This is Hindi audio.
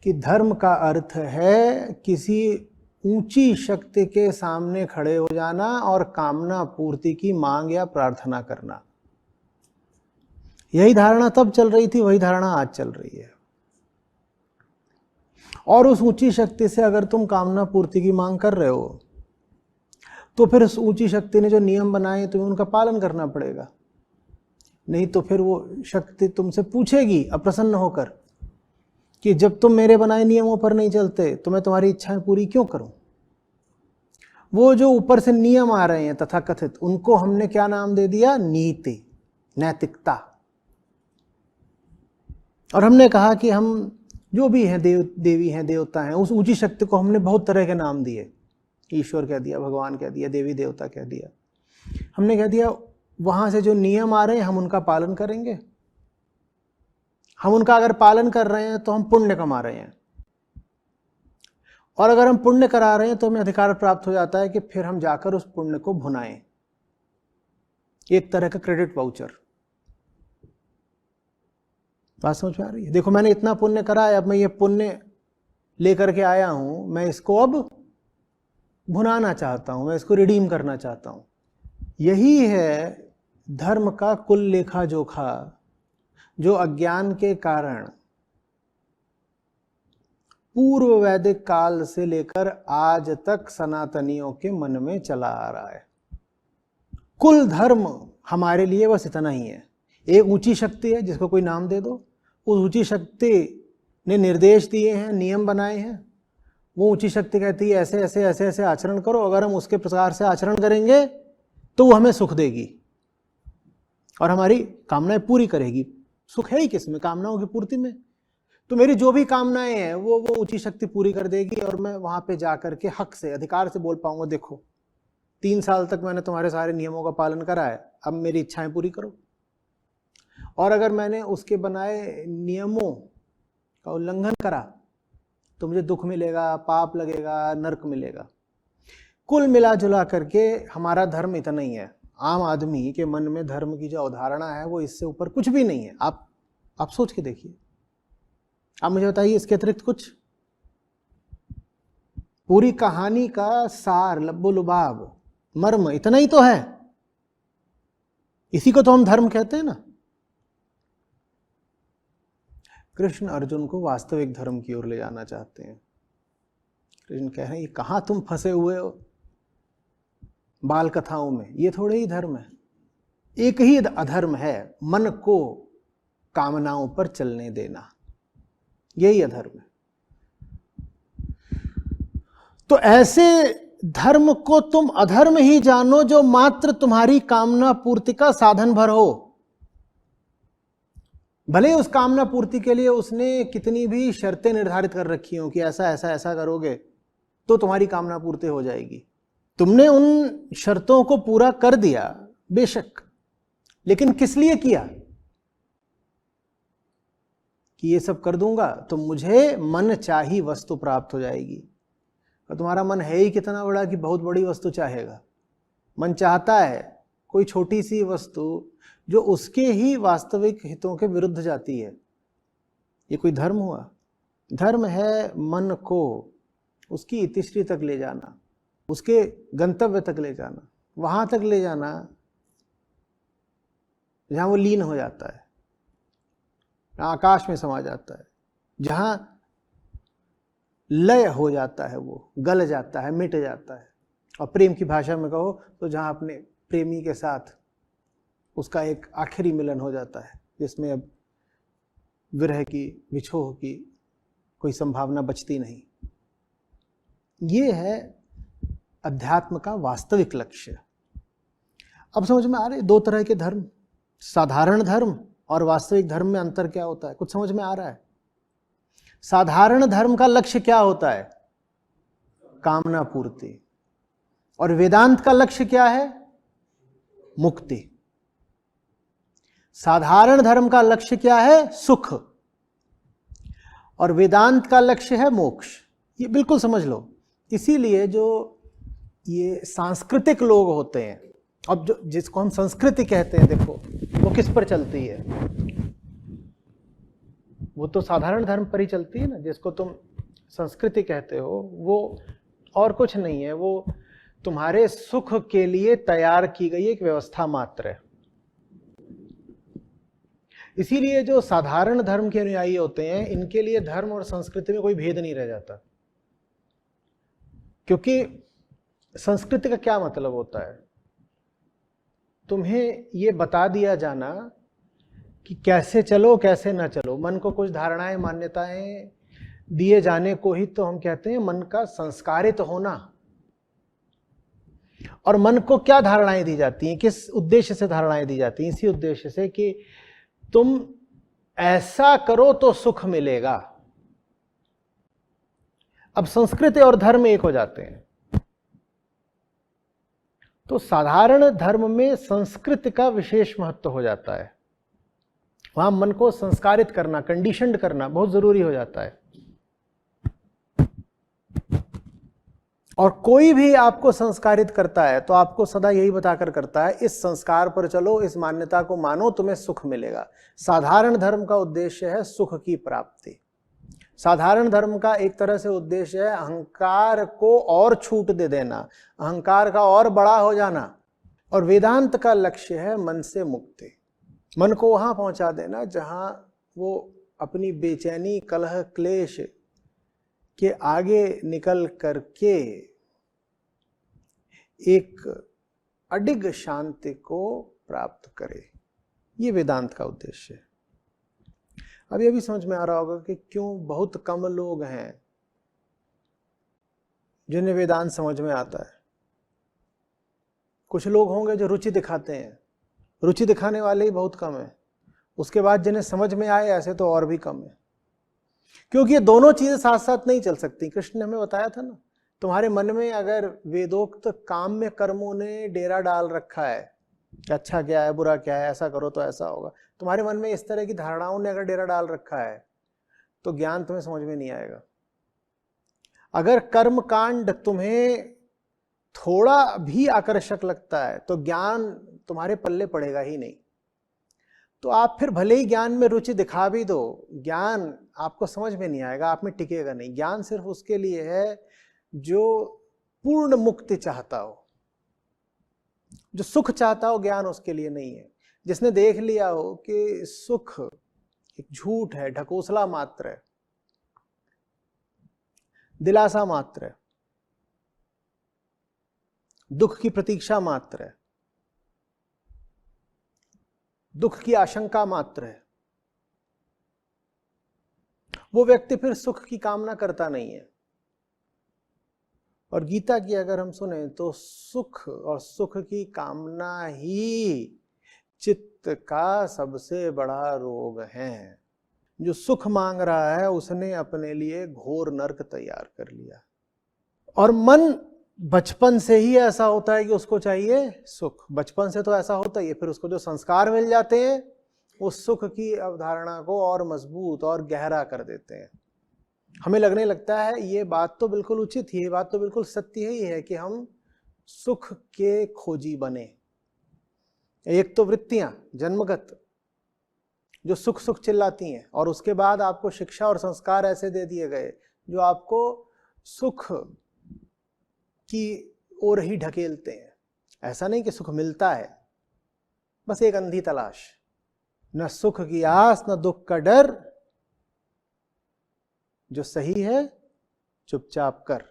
कि धर्म का अर्थ है किसी ऊंची शक्ति के सामने खड़े हो जाना और कामना पूर्ति की मांग या प्रार्थना करना। यही धारणा तब चल रही थी, वही धारणा आज चल रही है। और उस ऊंची शक्ति से अगर तुम कामना पूर्ति की मांग कर रहे हो तो फिर उस ऊंची शक्ति ने जो नियम बनाए तुम्हें उनका पालन करना पड़ेगा। नहीं तो फिर वो शक्ति तुमसे पूछेगी अप्रसन्न होकर कि जब तुम मेरे बनाए नियमों पर नहीं चलते तो मैं तुम्हारी इच्छाएं पूरी क्यों करूं। वो जो ऊपर से नियम आ रहे हैं तथाकथित, उनको हमने क्या नाम दे दिया? नीति, नैतिकता। और हमने कहा कि हम जो भी हैं, देवी हैं, देवता हैं, उस ऊंची शक्ति को हमने बहुत तरह के नाम दिए। ईश्वर कह दिया, भगवान कह दिया, देवी देवता कह दिया। हमने कह दिया वहां से जो नियम आ रहे हैं हम उनका पालन करेंगे। हम उनका अगर पालन कर रहे हैं तो हम पुण्य कमा रहे हैं, और अगर हम पुण्य करा रहे हैं तो हमें अधिकार प्राप्त हो जाता है कि फिर हम जाकर उस पुण्य को भुनाएं। एक तरह का क्रेडिट वाउचर। बात समझ में आ रही है? देखो मैंने इतना पुण्य करा है, अब मैं ये पुण्य लेकर के आया हूं, मैं इसको अब भुनाना चाहता हूं, मैं इसको रिडीम करना चाहता हूं। यही है धर्म का कुल लेखा जोखा, जो अज्ञान के कारण पूर्व वैदिक काल से लेकर आज तक सनातनियों के मन में चला आ रहा है। कुल धर्म हमारे लिए बस इतना ही है, एक ऊंची शक्ति है जिसको कोई नाम दे दो। उस ऊंची शक्ति ने निर्देश दिए हैं, नियम बनाए हैं। वो ऊंची शक्ति कहती है ऐसे ऐसे ऐसे ऐसे आचरण करो, अगर हम उसके प्रकार से आचरण करेंगे तो वो हमें सुख देगी और हमारी कामनाएं पूरी करेगी। सुख है ही किसमें? कामनाओं की पूर्ति में। तो मेरी जो भी कामनाएं हैं वो ऊंची शक्ति पूरी कर देगी, और मैं वहां पे जाकर के हक से, अधिकार से बोल पाऊंगा, देखो 3 साल तक मैंने तुम्हारे सारे नियमों का पालन करा है, अब मेरी इच्छाएं पूरी करो। और अगर मैंने उसके बनाए नियमों का उल्लंघन करा तो मुझे दुख मिलेगा, पाप लगेगा, नरक मिलेगा। कुल मिला जुला करके हमारा धर्म इतना ही है। आम आदमी के मन में धर्म की जो अवधारणा है वो इससे ऊपर कुछ भी नहीं है। आप सोच के देखिए, आप मुझे बताइए इसके अतिरिक्त कुछ? पूरी कहानी का सार, लब्बो लुबाब, मर्म इतना ही तो है। इसी को तो हम धर्म कहते हैं ना। कृष्ण अर्जुन को वास्तविक धर्म की ओर ले जाना चाहते हैं। कृष्ण कह रहे हैं ये कहां तुम फंसे हुए हो बाल कथाओं में, ये थोड़े ही धर्म है। एक ही अधर्म है, मन को कामनाओं पर चलने देना, यही अधर्म है। तो ऐसे धर्म को तुम अधर्म ही जानो जो मात्र तुम्हारी कामना पूर्ति का साधन भर हो। भले उस कामना पूर्ति के लिए उसने कितनी भी शर्तें निर्धारित कर रखी हो कि ऐसा ऐसा ऐसा करोगे तो तुम्हारी कामना पूर्ति हो जाएगी। तुमने उन शर्तों को पूरा कर दिया बेशक, लेकिन किस लिए किया? कि ये सब कर दूंगा तो मुझे मन चाही वस्तु प्राप्त हो जाएगी। और तुम्हारा मन है ही कितना बड़ा कि बहुत बड़ी वस्तु चाहेगा। मन चाहता है कोई छोटी सी वस्तु जो उसके ही वास्तविक हितों के विरुद्ध जाती है। ये कोई धर्म हुआ? धर्म है मन को उसकी इतिश्री तक ले जाना, उसके गंतव्य तक ले जाना, वहां तक ले जाना जहां वो लीन हो जाता है, आकाश में समा जाता है, जहां लय हो जाता है, वो गल जाता है, मिट जाता है। और प्रेम की भाषा में कहो तो जहां अपने प्रेमी के साथ उसका एक आखिरी मिलन हो जाता है, जिसमें अब विरह की, विछोह की कोई संभावना बचती नहीं। ये है अध्यात्म का वास्तविक लक्ष्य। अब समझ में आ रहे 2 तरह के धर्म, साधारण धर्म और वास्तविक धर्म में अंतर क्या होता है? कुछ समझ में आ रहा है? साधारण धर्म का लक्ष्य क्या होता है? कामना पूर्ति। और वेदांत का लक्ष्य क्या है? मुक्ति। साधारण धर्म का लक्ष्य क्या है? सुख। और वेदांत का लक्ष्य है मोक्ष। ये बिल्कुल समझ लो। इसीलिए जो ये सांस्कृतिक लोग होते हैं, अब जो जिसको हम संस्कृति कहते हैं, देखो वो किस पर चलती है? वो तो साधारण धर्म पर ही चलती है ना, जिसको तुम संस्कृति कहते हो, वो और कुछ नहीं है, वो तुम्हारे सुख के लिए तैयार की गई एक व्यवस्था मात्र है। इसीलिए जो साधारण धर्म के अनुयायी होते हैं, इनके लिए धर्म और संस्कृति में कोई भेद नहीं रह जाता, क्योंकि संस्कृति का क्या मतलब होता है? तुम्हें ये बता दिया जाना कि कैसे चलो कैसे ना चलो। मन को कुछ धारणाएं मान्यताएं दिए जाने को ही तो हम कहते हैं मन का संस्कारित होना। और मन को क्या धारणाएं दी जाती हैं, किस उद्देश्य से धारणाएं दी जाती हैं? इसी उद्देश्य से कि तुम ऐसा करो तो सुख मिलेगा। अब संस्कृति और धर्म एक हो जाते हैं। तो साधारण धर्म में संस्कृति का विशेष महत्व हो जाता है। वहां मन को संस्कारित करना, कंडीशनड करना बहुत जरूरी हो जाता है। और कोई भी आपको संस्कारित करता है तो आपको सदा यही बताकर करता है, इस संस्कार पर चलो, इस मान्यता को मानो, तुम्हें सुख मिलेगा। साधारण धर्म का उद्देश्य है सुख की प्राप्ति। साधारण धर्म का एक तरह से उद्देश्य है अहंकार को और छूट दे देना, अहंकार का और बड़ा हो जाना। और वेदांत का लक्ष्य है मन से मुक्ति, मन को वहां पहुंचा देना जहां वो अपनी बेचैनी, कलह, क्लेश के आगे निकल करके एक अडिग शांति को प्राप्त करे। ये वेदांत का उद्देश्य है। अभी अभी समझ में आ रहा होगा कि क्यों बहुत कम लोग हैं जिन्हें वेदांत समझ में आता है। कुछ लोग होंगे जो रुचि दिखाते हैं, रुचि दिखाने वाले ही बहुत कम है। उसके बाद जिन्हें समझ में आए ऐसे तो और भी कम है, क्योंकि ये दोनों चीजें साथ साथ नहीं चल सकती। कृष्ण ने हमें बताया था ना, तुम्हारे मन में अगर वेदोक्त काम में कर्मों ने डेरा डाल रखा है कि अच्छा क्या है, बुरा क्या है, ऐसा करो तो ऐसा होगा, तुम्हारे मन में इस तरह की धारणाओं ने अगर डेरा डाल रखा है तो ज्ञान तुम्हें समझ में नहीं आएगा। अगर कर्म कांड तुम्हें थोड़ा भी आकर्षक लगता है तो ज्ञान तुम्हारे पल्ले पड़ेगा ही नहीं। तो आप फिर भले ही ज्ञान में रुचि दिखा भी दो, ज्ञान आपको समझ में नहीं आएगा, आप में टिकेगा नहीं। ज्ञान सिर्फ उसके लिए है जो पूर्ण मुक्ति चाहता हो, जो सुख चाहता हो। ज्ञान उसके लिए नहीं है। जिसने देख लिया हो कि सुख एक झूठ है, ढकोसला मात्र है, दिलासा मात्र है, दुख की प्रतीक्षा मात्र है, दुख की आशंका मात्र है, वो व्यक्ति फिर सुख की कामना करता नहीं है। और गीता की अगर हम सुने तो सुख और सुख की कामना ही चित्त का सबसे बड़ा रोग है। जो सुख मांग रहा है उसने अपने लिए घोर नरक तैयार कर लिया। और मन बचपन से ही ऐसा होता है कि उसको चाहिए सुख। बचपन से तो ऐसा होता ही है, फिर उसको जो संस्कार मिल जाते हैं वो सुख की अवधारणा को और मजबूत और गहरा कर देते हैं। हमें लगने लगता है ये बात तो बिल्कुल उचित ही है, बात तो बिल्कुल सत्य ही है कि हम सुख के खोजी बने। एक तो वृत्तियां जन्मगत जो सुख सुख चिल्लाती हैं, और उसके बाद आपको शिक्षा और संस्कार ऐसे दे दिए गए जो आपको सुख की ओर ही ढकेलते हैं। ऐसा नहीं कि सुख मिलता है, बस एक अंधी तलाश, न सुख की आस न दुख का डर, जो सही है चुपचाप कर।